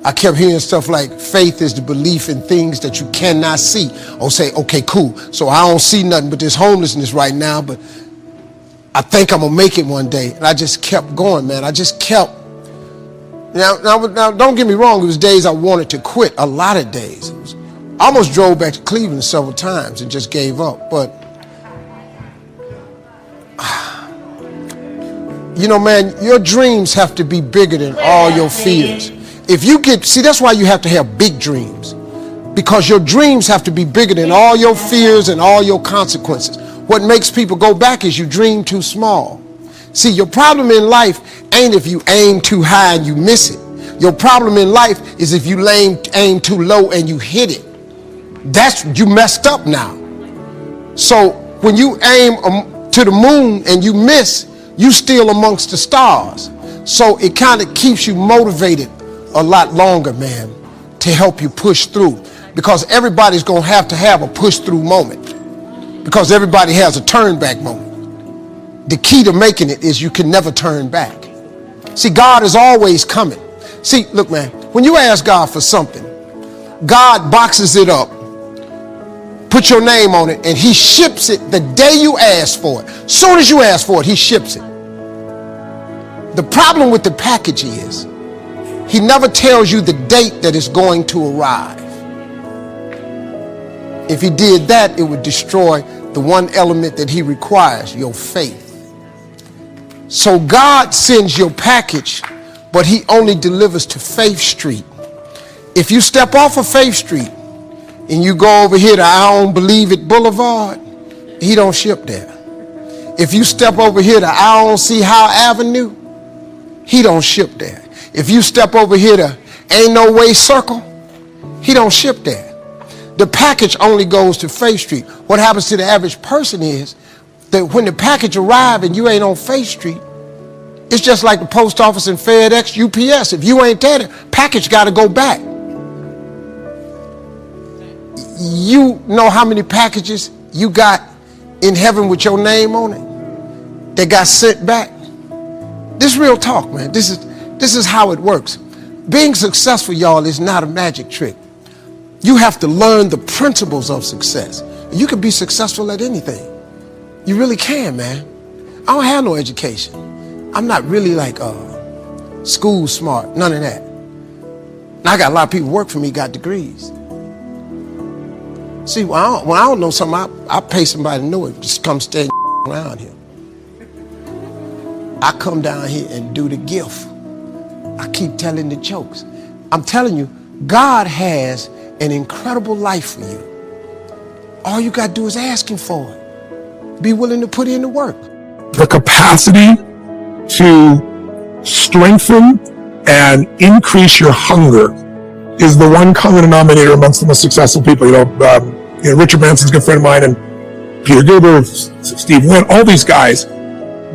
I kept hearing stuff like faith is the belief in things that you cannot see. Or say, okay, cool. So I don't see nothing but this homelessness right now, but I think I'm gonna make it one day. And I just kept going, man. I just kept. Now, don't get me wrong. It was days I wanted to quit. A lot of days. I almost drove back to Cleveland several times and just gave up. But you know, man, your dreams have to be bigger than all your fears. If you see, that's why you have to have big dreams, because your dreams have to be bigger than all your fears and all your consequences. What makes people go back is you dream too small. See, your problem in life ain't if you aim too high and you miss it. Your problem in life is if you aim too low and you hit it. You messed up now. So when you aim to the moon and you miss, you still amongst the stars. So it kind of keeps you motivated a lot longer, man, to help you push through. Because everybody's going to have a push through moment. Because everybody has a turn back moment. The key to making it is you can never turn back. See, God is always coming. See, look, man, when you ask God for something, God boxes it up, put your name on it, and he ships it the day you ask for it. Soon as you ask for it, he ships it. The problem with the package is, he never tells you the date that it's going to arrive. If he did that, it would destroy the one element that he requires, your faith. So God sends your package, but he only delivers to Faith Street. If you step off of Faith Street and you go over here to I Don't Believe It Boulevard, he don't ship there. If you step over here to I Don't See How Avenue, he don't ship there. If you step over here to Ain't No Way Circle, he don't ship there. The package only goes to Faith Street. What happens to the average person is that when the package arrives and you ain't on Faith Street, it's just like the post office and FedEx, UPS. If you ain't there, the package got to go back. You know how many packages you got in heaven with your name on it that got sent back? This is real talk, man. This is how it works. Being successful, y'all, is not a magic trick. You have to learn the principles of success. You can be successful at anything. You really can, man. I don't have no education. I'm not really like school smart, none of that. And I got a lot of people work for me, got degrees. See, when I don't know something, I pay somebody to know it. Just come stand around here. I come down here and do the gift. I keep telling the jokes. I'm telling you, God has an incredible life for you. All you got to do is ask him for it. Be willing to put in the work. The capacity to strengthen and increase your hunger is the one common denominator amongst the most successful people. Richard Branson's a good friend of mine, and Peter Gerber, Steve Wynn, all these guys,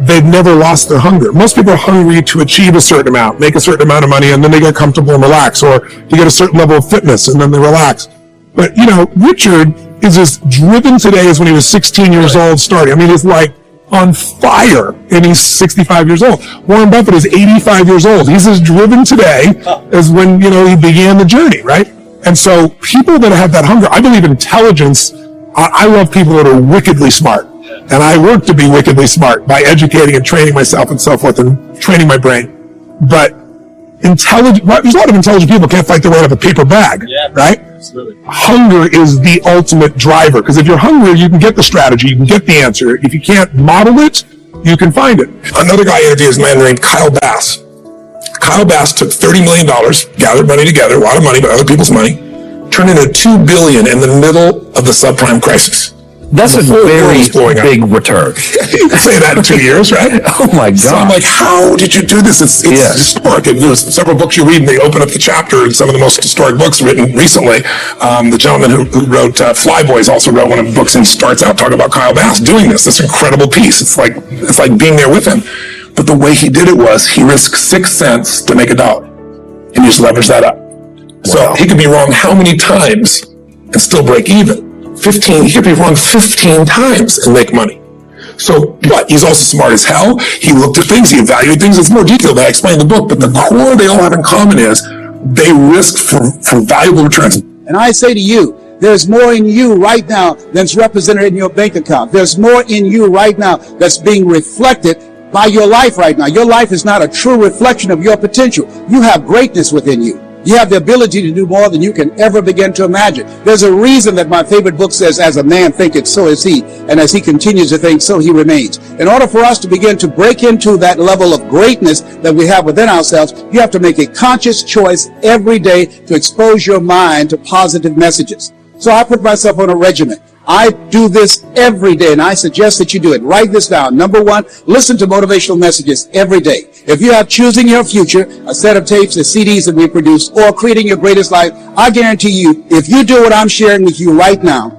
they've never lost their hunger. Most people are hungry to achieve a certain amount, make a certain amount of money, and then they get comfortable and relax, or to get a certain level of fitness, and then they relax. But, Richard is as driven today as when he was 16 years old starting. I mean, he's like on fire, and he's 65 years old. Warren Buffett is 85 years old. He's as driven today as when, he began the journey, right? And so people that have that hunger, I believe intelligence, I love people that are wickedly smart. And I work to be wickedly smart by educating and training myself and so forth and training my brain. But there's a lot of intelligent people can't fight their way out of a paper bag, right? Absolutely. Hunger is the ultimate driver, because if you're hungry, you can get the strategy, you can get the answer. If you can't model it, you can find it. Another guy I interviewed is a man named Kyle Bass. Kyle Bass took $30 million, gathered money together, a lot of money, but other people's money, turned into $2 billion in the middle of the subprime crisis. That's a very big return. You can say that in 2 years, right? Oh my God. So I'm like, how did you do this? It's historic. And there's several books you read and they open up the chapter, and some of the most historic books written recently. The gentleman who wrote Flyboys also wrote one of the books, and starts out talking about Kyle Bass doing this incredible piece. It's like being there with him. But the way he did it was he risked 6 cents to make $1, and you just leverage that up. Wow. So he could be wrong how many times and still break even? 15, he could be wrong 15 times and make money. So, but he's also smart as hell. He looked at things, he evaluated things. It's more detailed than I explained in the book, but the core they all have in common is they risk for valuable returns. And I say to you, there's more in you right now than's represented in your bank account. There's more in you right now that's being reflected by your life right now. Your life is not a true reflection of your potential. You have greatness within you. You have the ability to do more than you can ever begin to imagine. There's a reason that my favorite book says, as a man thinketh, so is he. And as he continues to think, so he remains. In order for us to begin to break into that level of greatness that we have within ourselves, you have to make a conscious choice every day to expose your mind to positive messages. So I put myself on a regimen. I do this every day, and I suggest that you do it. Write this down. Number one, listen to motivational messages every day. If you have Choosing Your Future, a set of tapes, the CDs that we produce, or Creating Your Greatest Life, I guarantee you, if you do what I'm sharing with you right now,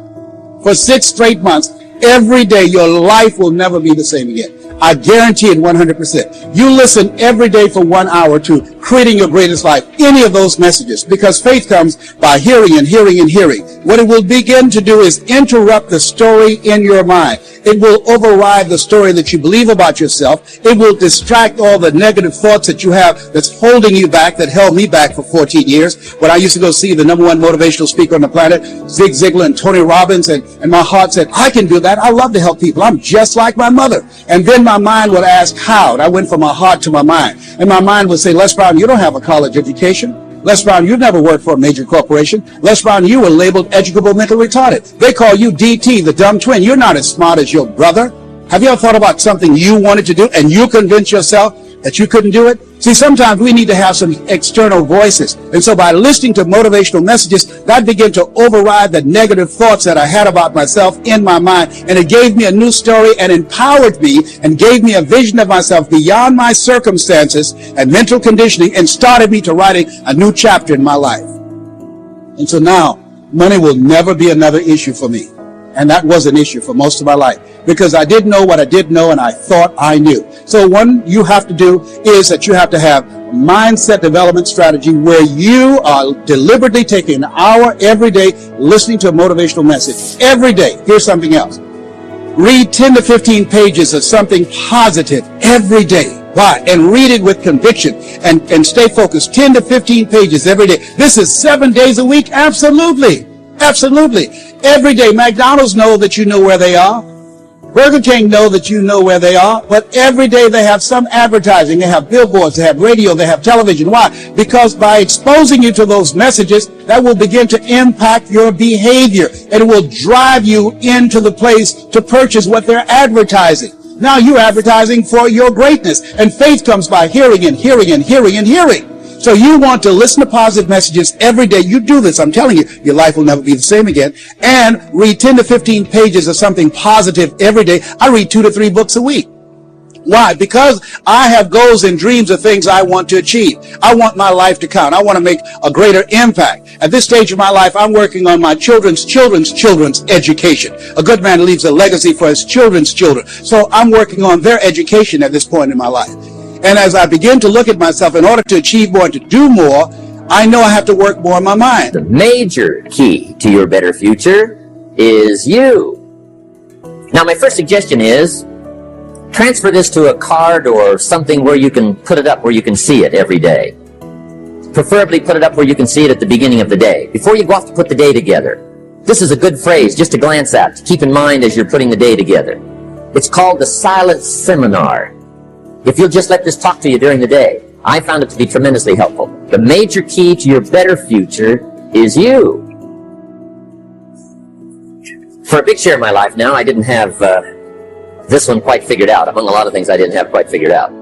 for 6 straight months, every day, your life will never be the same again. I guarantee it 100%. You listen every day for 1 hour to Creating Your Greatest Life, any of those messages, because faith comes by hearing and hearing and hearing. What it will begin to do is interrupt the story in your mind. It will override the story that you believe about yourself. It will distract all the negative thoughts that you have that's holding you back, that held me back for 14 years. When I used to go see the #1 motivational speaker on the planet, Zig Ziglar and Tony Robbins, and my heart said, I can do that. I love to help people. I'm just like my mother. And then my mind would ask how, and I went from my heart to my mind. And my mind would say, Les Brown, you don't have a college education. Les Brown, you've never worked for a major corporation. Les Brown, you were labeled educable mentally retarded. They call you DT, the dumb twin. You're not as smart as your brother. Have you ever thought about something you wanted to do and you convinced yourself that you couldn't do it? See, sometimes we need to have some external voices. And so by listening to motivational messages, that began to override the negative thoughts that I had about myself in my mind. And it gave me a new story and empowered me and gave me a vision of myself beyond my circumstances and mental conditioning and started me to writing a new chapter in my life. And so now, money will never be another issue for me. And that was an issue for most of my life because I didn't know what I didn't know and I thought I knew. So one you have to do is that you have to have mindset development strategy where you are deliberately taking an hour every day listening to a motivational message. Every day. Here's something else. Read 10 to 15 pages of something positive every day. Why? And read it with conviction and stay focused. 10 to 15 pages every day. This is 7 days a week? Absolutely. Absolutely. Every day, McDonald's know that you know where they are. Burger King know that you know where they are. But every day they have some advertising. They have billboards, they have radio, they have television. Why? Because by exposing you to those messages, that will begin to impact your behavior. And it will drive you into the place to purchase what they're advertising. Now you're advertising for your greatness. And faith comes by hearing and hearing and hearing and hearing. So you want to listen to positive messages every day. You do this, I'm telling you, your life will never be the same again. And read 10 to 15 pages of something positive every day. I read 2 to 3 books a week. Why? Because I have goals and dreams of things I want to achieve. I want my life to count. I want to make a greater impact. At this stage of my life, I'm working on my children's education. A good man leaves a legacy for his children's children. So I'm working on their education at this point in my life. And as I begin to look at myself, in order to achieve more, to do more, I know I have to work more in my mind. The major key to your better future is you. Now, my first suggestion is transfer this to a card or something where you can put it up where you can see it every day. Preferably put it up where you can see it at the beginning of the day, before you go off to put the day together. This is a good phrase just to glance at, to keep in mind as you're putting the day together. It's called the silent seminar. If you'll just let this talk to you during the day, I found it to be tremendously helpful. The major key to your better future is you. For a big share of my life now, I didn't have this one quite figured out. Among a lot of things I didn't have quite figured out.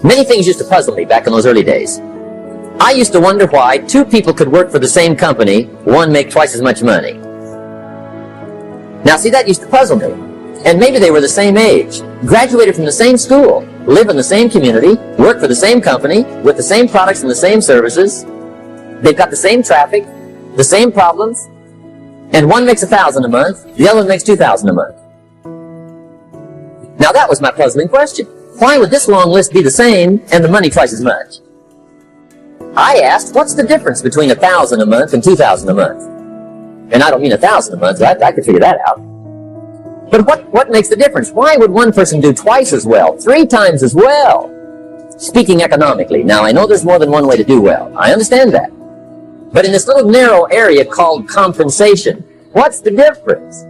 Many things used to puzzle me back in those early days. I used to wonder why 2 people could work for the same company, one make twice as much money. Now see, that used to puzzle me. And maybe they were the same age, graduated from the same school, live in the same community, work for the same company, with the same products and the same services. They've got the same traffic, the same problems, and one makes $1,000 a month, the other one makes $2,000 a month. Now that was my puzzling question. Why would this long list be the same and the money twice as much? I asked, what's the difference between $1,000 a month and $2,000 a month? And I don't mean $1,000 a month, I could figure that out. But what makes the difference? Why would one person do twice as well, 3 times as well? speaking economically. Now, I know there's more than one way to do well. I understand that. But in this little narrow area called compensation, what's the difference?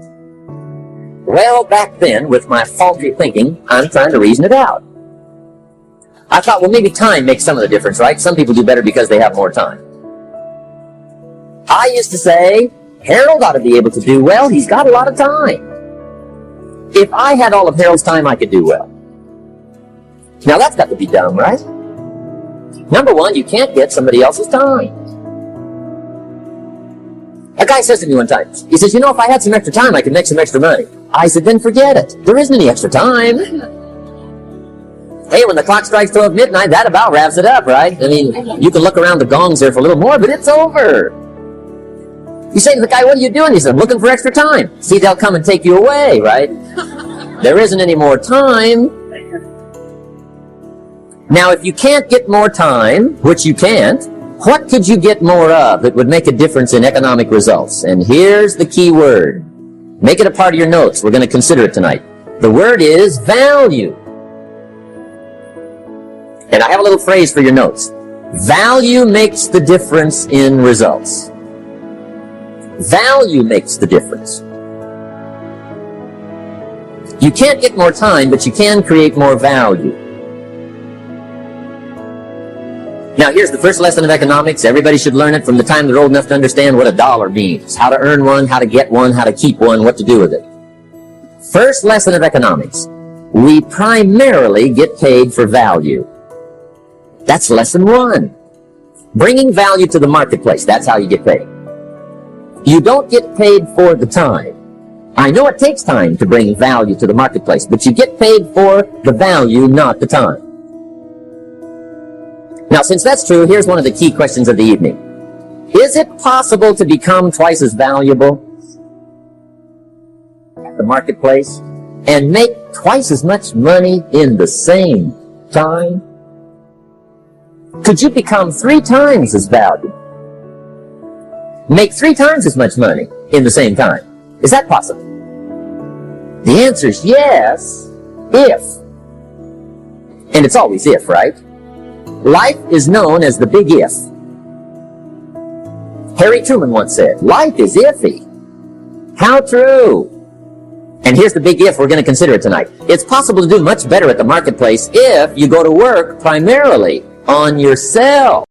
Well, back then, with my faulty thinking, I'm trying to reason it out. I thought, well, maybe time makes some of the difference, right? Some people do better because they have more time. I used to say, Harold ought to be able to do well. He's got a lot of time. If I had all of Harold's time, I could do well. Now, that's got to be dumb, right? Number one, you can't get somebody else's time. A guy says to me one time, he says, you know, if I had some extra time, I could make some extra money. I said, then forget it. There isn't any extra time. Hey, when the clock strikes 12 midnight, that about wraps it up, right? I mean, you can look around the gongs there for a little more, but it's over. You say to the guy, what are you doing? He said, I'm looking for extra time. See, they'll come and take you away, right? There isn't any more time. Now, if you can't get more time, which you can't, what could you get more of that would make a difference in economic results? And here's the key word. Make it a part of your notes. We're going to consider it tonight. The word is value. And I have a little phrase for your notes. Value makes the difference in results. Value makes the difference. You can't get more time, but you can create more value. Now, here's the first lesson of economics. Everybody should learn it from the time they're old enough to understand what a dollar means, how to earn one, how to get one, how to keep one, what to do with it. First lesson of economics. We primarily get paid for value. That's lesson one. Bringing value to the marketplace. That's how you get paid. You don't get paid for the time. I know it takes time to bring value to the marketplace, but you get paid for the value, not the time. Now, since that's true, here's one of the key questions of the evening. Is it possible to become twice as valuable at the marketplace and make twice as much money in the same time? Could you become 3 times as valuable? Make 3 times as much money in the same time? Is that possible? The answer is yes, if. And it's always if, right? Life is known as the big if. Harry Truman once said, life is iffy. How true. And here's the big if we're going to consider it tonight. It's possible to do much better at the marketplace if you go to work primarily on yourself.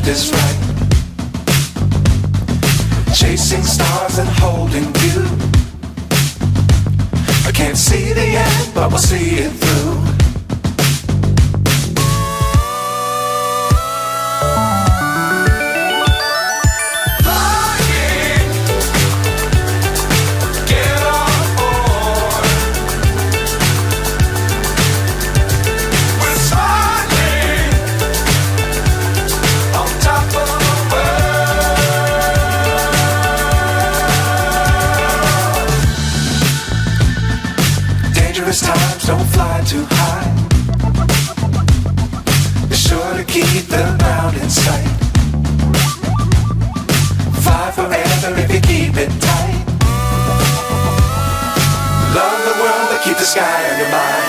left is right. Chasing stars and holding you. I can't see the end, but we'll see it through. Times don't fly too high. Be sure to keep the ground in sight. Fly forever if you keep it tight. Love the world, but keep the sky on your mind.